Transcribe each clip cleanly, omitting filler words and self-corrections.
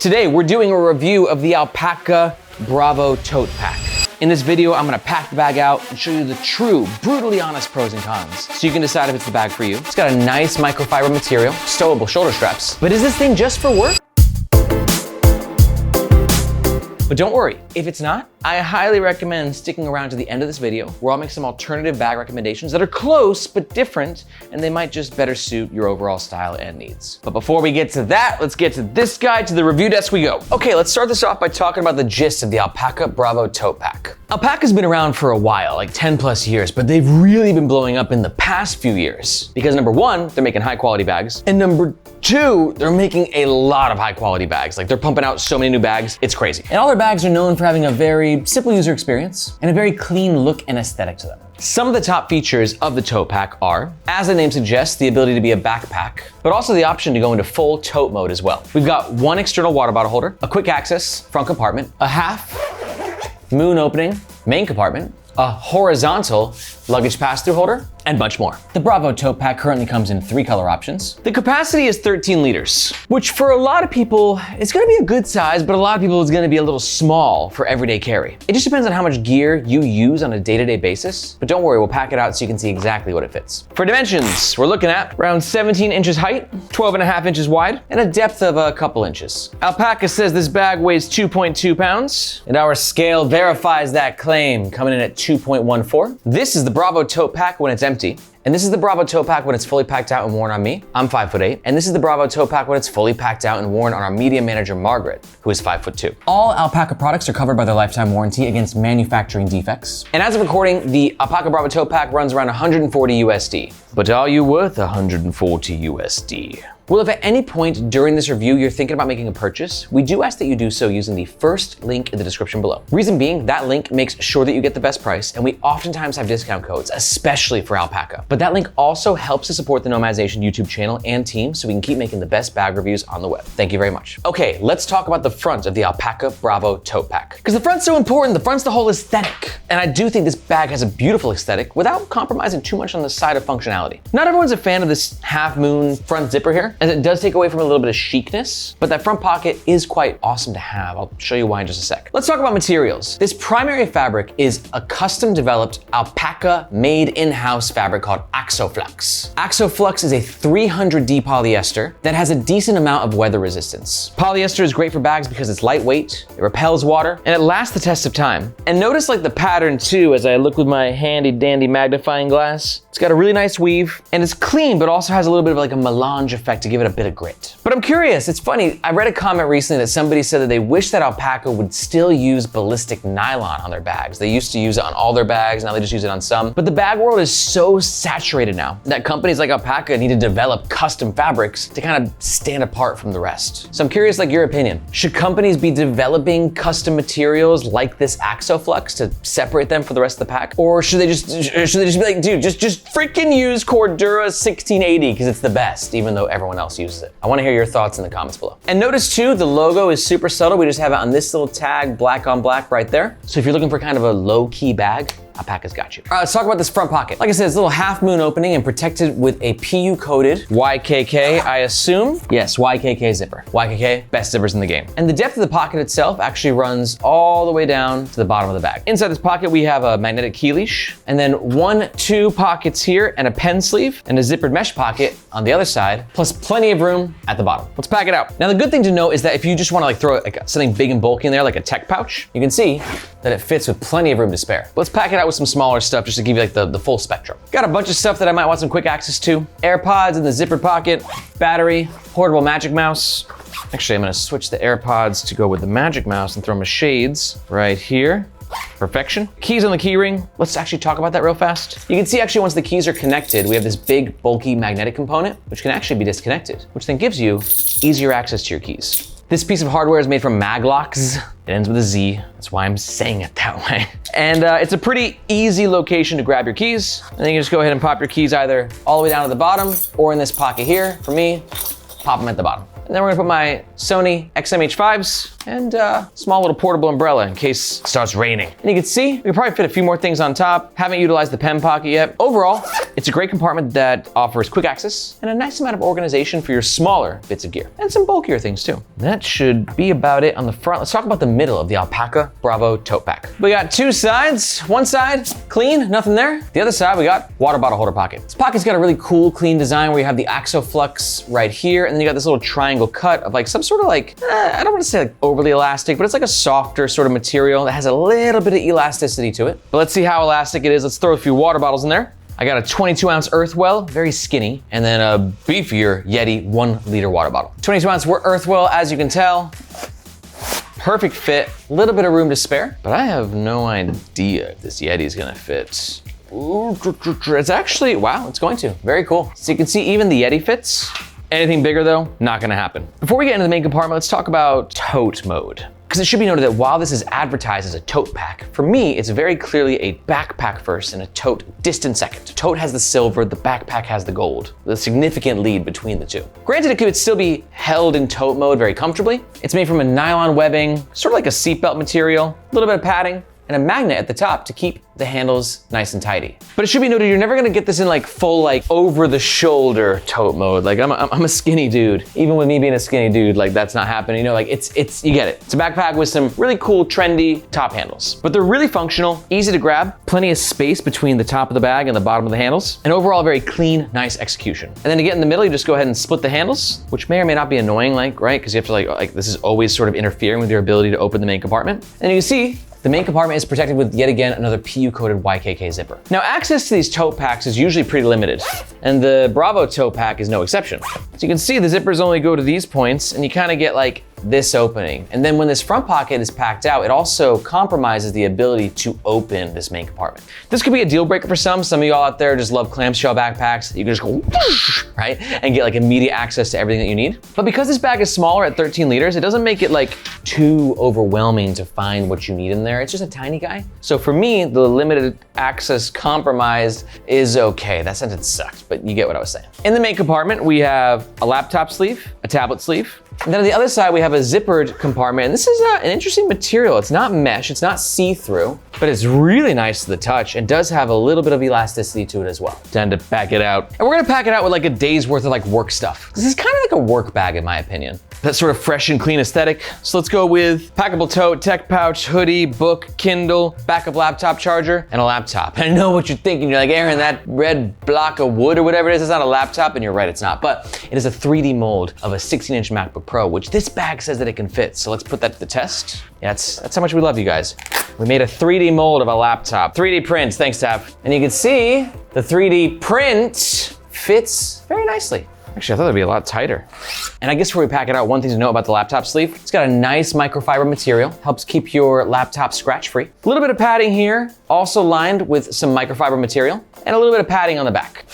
Today, we're doing a review of the Alpaka Bravo Totepack. In this video, I'm gonna pack the bag out and show you the true, brutally honest pros and cons, so you can decide if it's the bag for you. It's got a nice microfiber material, stowable shoulder straps, but is this thing just for work? But don't worry, if it's not, I highly recommend sticking around to the end of this video where I'll make some alternative bag recommendations that are close but different, and they might just better suit your overall style and needs. But before we get to that, let's get to this guy. To the review desk we go. Okay, let's start this off by talking about the gist of the Alpaka Bravo Totepack. Alpaka's been around for a while, like 10 plus years, but they've really been blowing up in the past few years. Because number one, they're making high quality bags, and number two, they're making a lot of high quality bags. Like they're pumping out so many new bags, it's crazy. And all their bags are known for having a very simple user experience and a very clean look and aesthetic to them. Some of the top features of the tote pack are, as the name suggests, the ability to be a backpack, but also the option to go into full tote mode as well. We've got one external water bottle holder, a quick access front compartment, a half moon opening main compartment, a horizontal luggage pass-through holder, and much more. The Bravo Totepack currently comes in 3 color options. The capacity is 13 liters, which for a lot of people, it's gonna be a good size, but a lot of people it's gonna be a little small for everyday carry. It just depends on how much gear you use on a day-to-day basis, but don't worry, we'll pack it out so you can see exactly what it fits. For dimensions, we're looking at around 17 inches height, 12.5 inches wide, and a depth of a couple inches. Alpaka says this bag weighs 2.2 pounds, and our scale verifies that claim, coming in at 2.14. This is the Bravo Totepack when it's empty. And this is the Bravo Totepack when it's fully packed out and worn on me. I'm 5'8", and this is the Bravo Totepack when it's fully packed out and worn on our media manager, Margaret, who is 5'2". All Alpaka products are covered by their lifetime warranty against manufacturing defects. And as of recording, the Alpaka Bravo Totepack runs around 140 USD. But are you worth 140 USD? Well, if at any point during this review you're thinking about making a purchase, we do ask that you do so using the first link in the description below. Reason being, that link makes sure that you get the best price, and we oftentimes have discount codes, especially for Alpaka. But that link also helps to support the Nomadization YouTube channel and team so we can keep making the best bag reviews on the web. Thank you very much. Okay, let's talk about the front of the Alpaka Bravo Totepack. Because the front's so important, the front's the whole aesthetic. And I do think this bag has a beautiful aesthetic without compromising too much on the side of functionality. Not everyone's a fan of this half moon front zipper here, as it does take away from a little bit of chicness, but that front pocket is quite awesome to have. I'll show you why in just a sec. Let's talk about materials. This primary fabric is a custom developed alpaca made in-house fabric called Axoflux. Axoflux is a 300D polyester that has a decent amount of weather resistance. Polyester is great for bags because it's lightweight, it repels water, and it lasts the test of time. And notice like the pattern too, as I look with my handy dandy magnifying glass. It's got a really nice weave, and it's clean, but also has a little bit of like a melange effect to give it a bit of grit. But I'm curious, it's funny, I read a comment recently that somebody said that they wish that Alpaka would still use ballistic nylon on their bags. They used to use it on all their bags, now they just use it on some. But the bag world is so saturated now that companies like Alpaka need to develop custom fabrics to kind of stand apart from the rest. So I'm curious, like your opinion. Should companies be developing custom materials like this Axoflux to separate them from the rest of the pack? Or should they just be like, dude, just freaking use Cordura 1680 because it's the best, even though everyone else uses it. I want to hear your thoughts in the comments below. And notice too, the logo is super subtle. We just have it on this little tag, black on black right there. So if you're looking for kind of a low-key bag, Alpaka's got you. All right, let's talk about this front pocket. Like I said, it's a little half moon opening and protected with a PU coated YKK, I assume. Yes, YKK zipper. YKK, best zippers in the game. And the depth of the pocket itself actually runs all the way down to the bottom of the bag. Inside this pocket, we have a magnetic key leash, and then 2 pockets here and a pen sleeve and a zippered mesh pocket on the other side, plus plenty of room at the bottom. Let's pack it out. Now, the good thing to know is that if you just want to like throw like something big and bulky in there, like a tech pouch, you can see that it fits with plenty of room to spare. Let's pack it out with some smaller stuff just to give you like the full spectrum. Got a bunch of stuff that I might want some quick access to. AirPods in the zippered pocket, battery, portable magic mouse. Actually, I'm gonna switch the AirPods to go with the magic mouse and throw my shades right here. Perfection. Keys on the key ring. Let's actually talk about that real fast. You can see actually once the keys are connected, we have this big bulky magnetic component, which can actually be disconnected, which then gives you easier access to your keys. This piece of hardware is made from Maglocks. It ends with a Z, that's why I'm saying it that way. And it's a pretty easy location to grab your keys. And then you just go ahead and pop your keys either all the way down to the bottom or in this pocket here. For me, pop them at the bottom. And then we're gonna put my Sony XM-H5s and a small little portable umbrella in case it starts raining. And you can see, we can probably fit a few more things on top. Haven't utilized the pen pocket yet. Overall, it's a great compartment that offers quick access and a nice amount of organization for your smaller bits of gear, and some bulkier things too. That should be about it on the front. Let's talk about the middle of the Alpaka Bravo Totepack. We got two sides. One side, clean, nothing there. The other side, we got water bottle holder pocket. This pocket's got a really cool, clean design where you have the Axoflux right here, and then you got this little triangle cut of like some sort of like, I don't want to say like overly elastic, but it's like a softer sort of material that has a little bit of elasticity to it. But let's see how elastic it is. Let's throw a few water bottles in there. I got a 22-ounce Earthwell, very skinny, and then a beefier Yeti 1-liter water bottle. 22-ounce Earthwell, as you can tell, perfect fit, a little bit of room to spare, but I have no idea if this Yeti is gonna fit. Ooh, it's actually, wow, it's going to, very cool. So you can see even the Yeti fits. Anything bigger though, not gonna happen. Before we get into the main compartment, let's talk about tote mode. Because it should be noted that while this is advertised as a tote pack, for me, it's very clearly a backpack first and a tote distant second. Tote has the silver, the backpack has the gold. The significant lead between the two. Granted, it could still be held in tote mode very comfortably. It's made from a nylon webbing, sort of like a seatbelt material, a little bit of padding, and a magnet at the top to keep the handles nice and tidy. But it should be noted, you're never gonna get this in like full like over the shoulder tote mode. Like I'm a skinny dude. Even with me being a skinny dude, like that's not happening. You know, like it's you get it. It's a backpack with some really cool, trendy top handles. But they're really functional, easy to grab, plenty of space between the top of the bag and the bottom of the handles, and overall very clean, nice execution. And then to get in the middle, you just go ahead and split the handles, which may or may not be annoying, like, right? Because you have to like this is always sort of interfering with your ability to open the main compartment. And you can see, the main compartment is protected with, yet again, another PU-coated YKK zipper. Now, access to these tote packs is usually pretty limited, and the Bravo tote pack is no exception. So you can see the zippers only go to these points, and you kind of get like this opening. And then when this front pocket is packed out, it also compromises the ability to open this main compartment. This could be a deal breaker for some. Some of y'all out there just love clamshell backpacks. You can just go, whoosh, right? And get like immediate access to everything that you need. But because this bag is smaller at 13 liters, it doesn't make it like too overwhelming to find what you need in there. It's just a tiny guy. So for me, the limited access compromised is okay. That sentence sucked, but you get what I was saying. In the main compartment, we have a laptop sleeve, a tablet sleeve, and then on the other side, we have a zippered compartment. And this is an interesting material. It's not mesh, it's not see-through, but it's really nice to the touch and does have a little bit of elasticity to it as well. Time to pack it out. And we're gonna pack it out with like a day's worth of like work stuff. This is kind of like a work bag in my opinion. That sort of fresh and clean aesthetic. So let's go with packable tote, tech pouch, hoodie, book, Kindle, backup laptop charger, and a laptop. And I know what you're thinking. You're like, Aaron, that red block of wood or whatever it is not a laptop, and you're right, it's not. But it is a 3D mold of a 16-inch MacBook Pro, which this bag says that it can fit. So let's put that to the test. Yeah, that's how much we love you guys. We made a 3D mold of a laptop. 3D prints, thanks, Tav. And you can see the 3D print fits very nicely. Actually, I thought it'd be a lot tighter. And I guess before we pack it out, one thing to know about the laptop sleeve, it's got a nice microfiber material, helps keep your laptop scratch-free. A little bit of padding here, also lined with some microfiber material, and a little bit of padding on the back.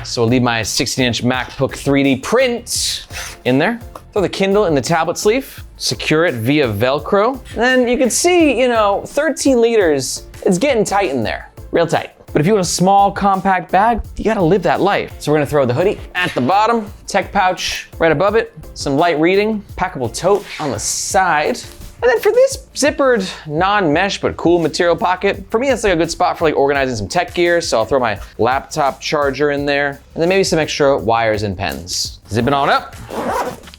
So I'll leave my 16-inch MacBook 3D print in there. Throw the Kindle in the tablet sleeve, secure it via Velcro. And then you can see, 13 liters, it's getting tight in there, real tight. But if you want a small, compact bag, you gotta live that life. So we're gonna throw the hoodie at the bottom, tech pouch right above it, some light reading, packable tote on the side. And then for this zippered, non-mesh, but cool material pocket, for me, that's like a good spot for like organizing some tech gear. So I'll throw my laptop charger in there, and then maybe some extra wires and pens. Zip it on up.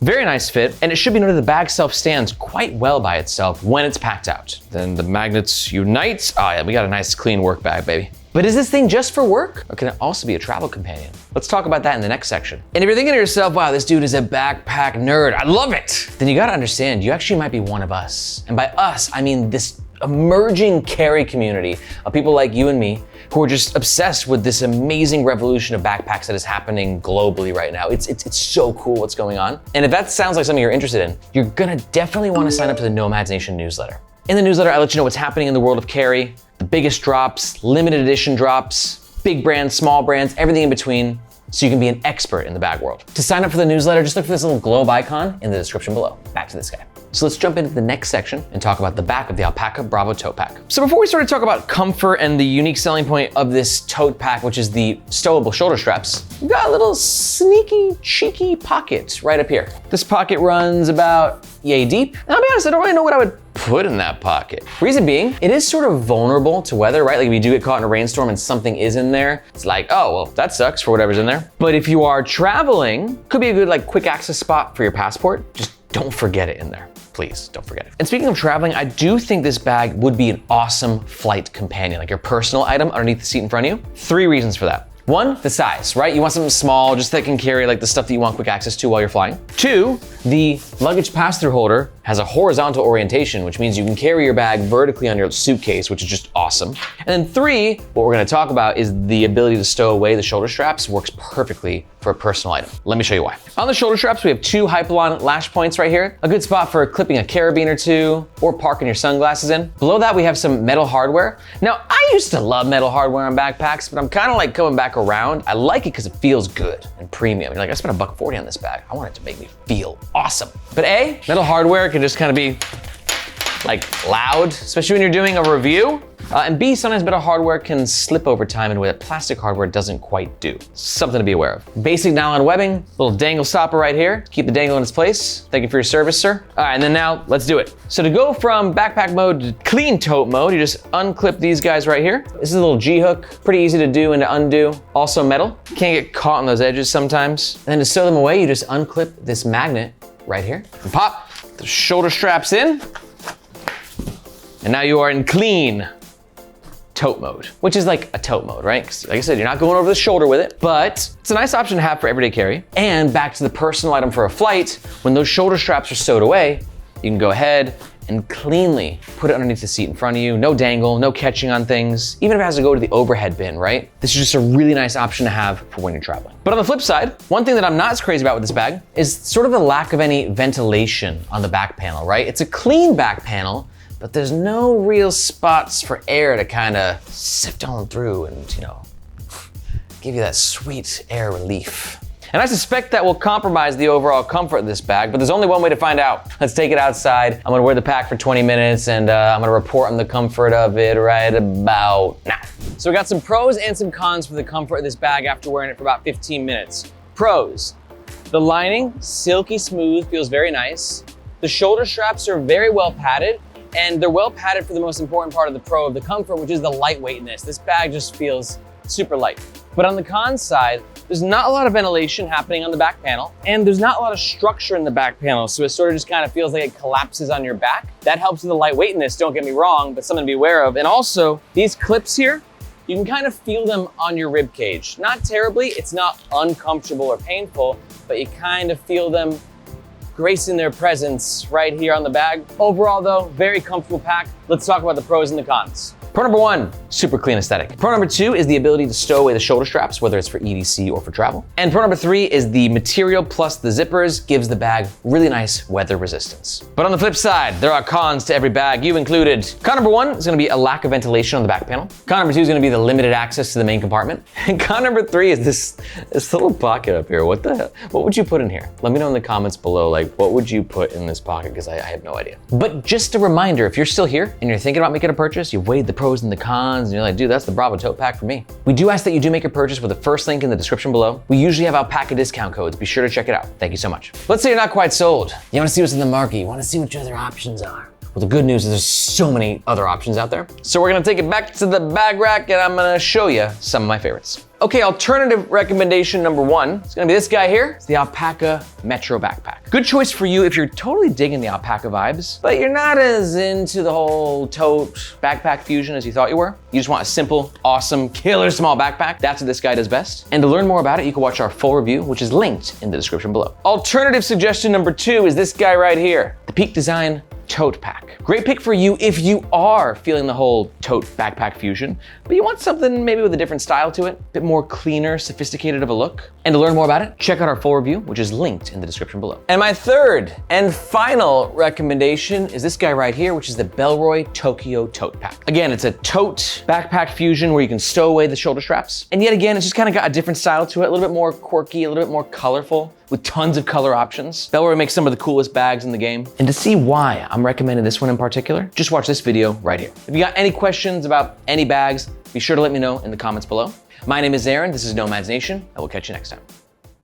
Very nice fit, and it should be noted the bag self-stands quite well by itself when it's packed out. Then the magnets unite. Oh yeah, we got a nice clean work bag, baby. But is this thing just for work, or can it also be a travel companion? Let's talk about that in the next section. And if you're thinking to yourself, wow, this dude is a backpack nerd, I love it, then you gotta understand, you actually might be one of us. And by us, I mean this emerging carry community of people like you and me who are just obsessed with this amazing revolution of backpacks that is happening globally right now. It's so cool what's going on. And if that sounds like something you're interested in, you're gonna definitely wanna sign up to the Nomads Nation newsletter. In the newsletter, I let you know what's happening in the world of carry, the biggest drops, limited edition drops, big brands, small brands, everything in between, so you can be an expert in the bag world. To sign up for the newsletter, just look for this little globe icon in the description below. Back to this guy. So let's jump into the next section and talk about the back of the Alpaka Bravo Totepack. So before we start to talk about comfort and the unique selling point of this tote pack, which is the stowable shoulder straps, we've got a little sneaky, cheeky pocket right up here. This pocket runs about yay deep. And I'll be honest, I don't really know what I would put in that pocket. Reason being, it is sort of vulnerable to weather, right? Like if you do get caught in a rainstorm and something is in there, it's like, oh, well, that sucks for whatever's in there. But if you are traveling, could be a good like quick access spot for your passport. Just don't forget it in there. Please don't forget it. And speaking of traveling, I do think this bag would be an awesome flight companion, like your personal item underneath the seat in front of you. 3 reasons for that. 1, the size, right? You want something small, just that can carry like the stuff that you want quick access to while you're flying. 2, the luggage pass-through holder has a horizontal orientation, which means you can carry your bag vertically on your suitcase, which is just awesome. And then 3, what we're gonna talk about is the ability to stow away the shoulder straps works perfectly for a personal item. Let me show you why. On the shoulder straps, we have 2 Hypalon lash points right here. A good spot for clipping a carabiner or 2 or parking your sunglasses in. Below that, we have some metal hardware. Now, I used to love metal hardware on backpacks, but I'm kind of like coming back around. I like it because it feels good and premium. You're like, I spent $140 on this bag. I want it to make me feel awesome. But A, metal hardware can just kind of be like loud, especially when you're doing a review. And B, sometimes metal hardware can slip over time in a way that plastic hardware doesn't quite do. Something to be aware of. Basic nylon webbing, little dangle stopper right here. Keep the dangle in its place. Thank you for your service, sir. All right, and then now let's do it. So to go from backpack mode to clean tote mode, you just unclip these guys right here. This is a little G-hook, pretty easy to do and to undo. Also metal, can't get caught on those edges sometimes. And then to stow them away, you just unclip this magnet right here and pop the shoulder straps in. And now you are in clean tote mode, which is like a tote mode, right? 'Cause like I said, you're not going over the shoulder with it, but it's a nice option to have for everyday carry. And back to the personal item for a flight, when those shoulder straps are stowed away, you can go ahead and cleanly put it underneath the seat in front of you. No dangle, no catching on things, even if it has to go to the overhead bin, right? This is just a really nice option to have for when you're traveling. But on the flip side, one thing that I'm not as crazy about with this bag is sort of the lack of any ventilation on the back panel, right? It's a clean back panel, but there's no real spots for air to kind of sift on through and, you know, give you that sweet air relief. And I suspect that will compromise the overall comfort of this bag, but there's only one way to find out. Let's take it outside. I'm gonna wear the pack for 20 minutes and I'm gonna report on the comfort of it right about now. So we got some pros and some cons for the comfort of this bag after wearing it for about 15 minutes. Pros, the lining, silky smooth, feels very nice. The shoulder straps are very well padded, and they're well padded for the most important part of the pro of the comfort, which is the lightweightness. This bag just feels super light. But on the con side, there's not a lot of ventilation happening on the back panel, and there's not a lot of structure in the back panel, so it sort of just kind of feels like it collapses on your back. That helps with the lightweightness, don't get me wrong, but something to be aware of. And also, these clips here, you can kind of feel them on your rib cage. Not terribly, it's not uncomfortable or painful, but you kind of feel them gracing their presence right here on the bag. Overall though, very comfortable pack. Let's talk about the pros and the cons. Pro number 1, super clean aesthetic. Pro number 2 is the ability to stow away the shoulder straps, whether it's for EDC or for travel. And pro number 3 is the material plus the zippers gives the bag really nice weather resistance. But on the flip side, there are cons to every bag you included. Con number 1 is gonna be a lack of ventilation on the back panel. Con number 2 is gonna be the limited access to the main compartment. And con number 3 is this little pocket up here. What the hell? What would you put in here? Let me know in the comments below, like, what would you put in this pocket? Because I have no idea. But just a reminder, if you're still here and you're thinking about making a purchase, you've weighed the pros and the cons, and you're like, dude, that's the Bravo Totepack for me. We do ask that you do make your purchase with the first link in the description below. We usually have Alpaka discount codes. Be sure to check it out. Thank you so much. Let's say you're not quite sold. You wanna see what's in the market. You wanna see what your other options are. Well, the good news is there's so many other options out there. So we're gonna take it back to the bag rack and I'm gonna show you some of my favorites. Okay, alternative recommendation number 1 is gonna be this guy here. It's the Alpaka Metro Backpack. Good choice for you if you're totally digging the Alpaka vibes, but you're not as into the whole tote backpack fusion as you thought you were. You just want a simple, awesome, killer small backpack. That's what this guy does best. And to learn more about it, you can watch our full review, which is linked in the description below. Alternative suggestion number 2 is this guy right here, the Peak Design Tote Pack. Great pick for you if you are feeling the whole tote backpack fusion, but you want something maybe with a different style to it, a bit more cleaner, sophisticated of a look. And to learn more about it, check out our full review, which is linked in the description below. And my third and final recommendation is this guy right here, which is the Bellroy Tokyo Tote Pack. Again, it's a tote backpack fusion where you can stow away the shoulder straps. And yet again, it's just kind of got a different style to it, a little bit more quirky, a little bit more colorful, with tons of color options. Bellroy makes some of the coolest bags in the game. And to see why I'm recommending this one in particular, just watch this video right here. If you got any questions about any bags, be sure to let me know in the comments below. My name is Aaron, this is Nomads Nation, I will catch you next time.